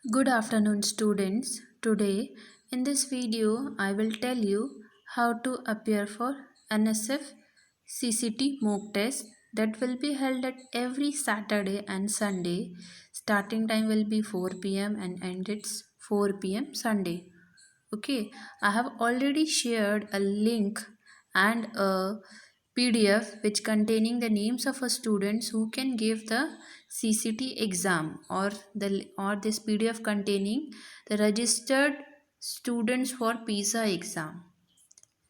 Good afternoon, students. Today, in this video, I will tell you how to appear for NSF CCT mock test that will be held at every Saturday and Sunday. Starting time will be 4 p.m. and end it's 4 p.m. Sunday. Okay, I have already shared a link and a PDF which containing the names of a students who can give the CCT exam or this PDF containing the registered students for PISA exam.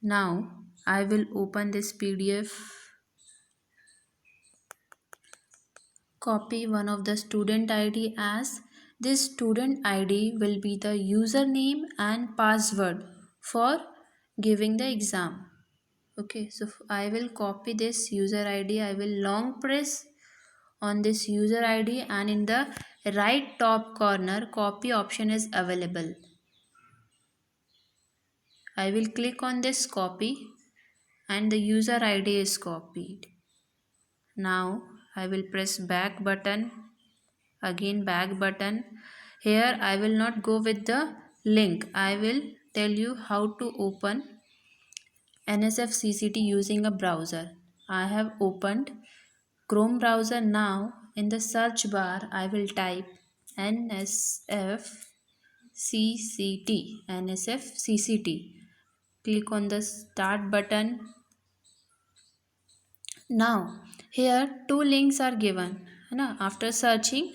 Now I will open this PDF, copy one of the student ID as this student ID will be the username and password for giving the exam. Okay, so I will copy this user ID. I will long press on this user ID and in the right top corner copy option is available. I will click on this copy and the user ID is copied. Now I will press back button, again back button. Here I will not go with the link. I will tell you how to open NSF CCT using a browser. I have opened Chrome browser. Now in the search bar I will type NSF CCT. Click on the start button. Now here two links are given. After searching,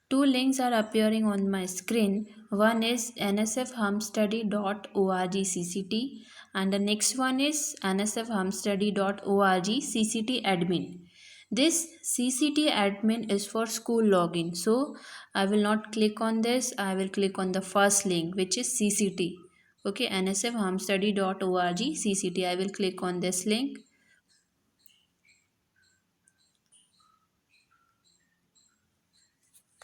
two links are appearing on my screen. One is nsfhumstudy.org CCT and the next one is nsfhumstudy.org CCT admin. This CCT admin is for school login. So I will not click on this. I will click on the first link which is CCT. Okay, nsfhumstudy.org CCT. I will click on this link.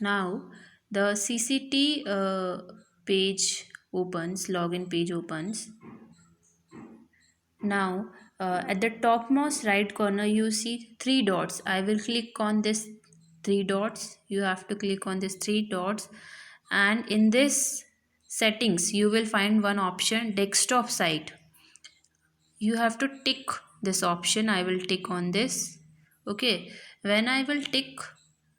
Now the CCT page opens, login page opens. Now at the topmost right corner you see three dots. I will click on this three dots. You have to click on this three dots and in this settings you will find one option, desktop site. You have to tick this option. I will tick on this. Okay, when I will tick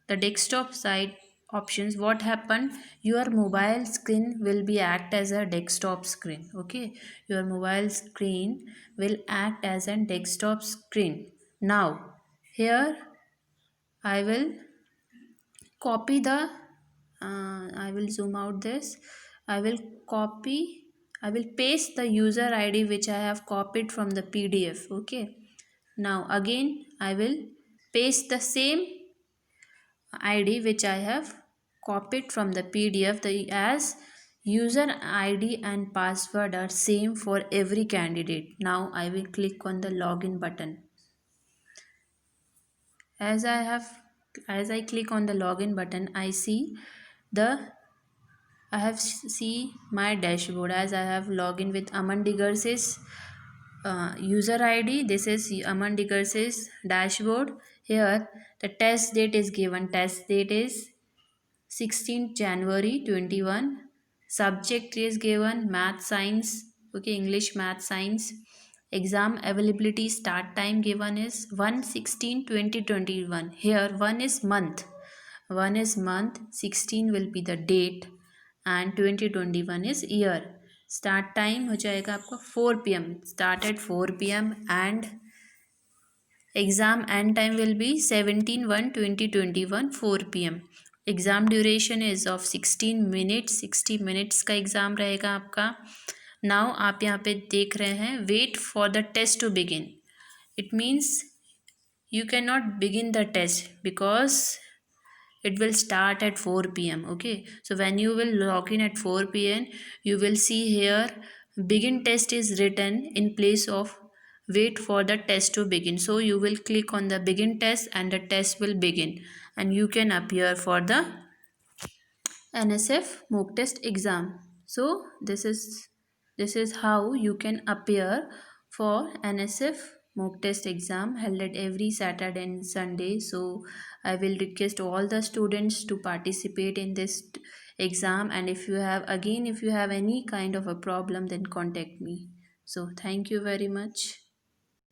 the desktop side options, what happened, your mobile screen will be act as a desktop screen. Okay, your mobile screen will act as a desktop screen. Now here I will copy the I will zoom out this. I will copy, I will paste the user ID which I have copied from the PDF. Okay, now again I will paste the same ID which I have copied from the PDF. The as user ID and password are same for every candidate. Now I will click on the login button. As I click on the login button, I see the I have see my dashboard as I have login with Aman Diggers's user ID. This is Aman Diggers's dashboard. Here the test date is given. Test date is 16th January 21. Subject is given math science. Okay, English math science. Exam availability start time given is 1/16/2021. Here 1 is month. 1 is month, 16 will be the date and 2021 is year. Start time हो जाएगा आपका 4 p.m. Start at 4 p.m. and exam end time will be 17/1/2021 4 p.m. Exam duration is of 16 minutes. 60 minutes का exam रहेगा आपका. Now आप यहाँ पे देख रहे हैं wait for the test to begin. It means you cannot begin the test because it will start at 4 p.m. Okay, so when you will log in at 4 p.m. you will see here begin test is written in place of wait for the test to begin. So you will click on the begin test and the test will begin and you can appear for the NSF mock test exam. So this is how you can appear for NSF mock test exam held at every Saturday and Sunday. So I will request all the students to participate in this exam, and if you have any kind of a problem, then contact me. So thank you very much.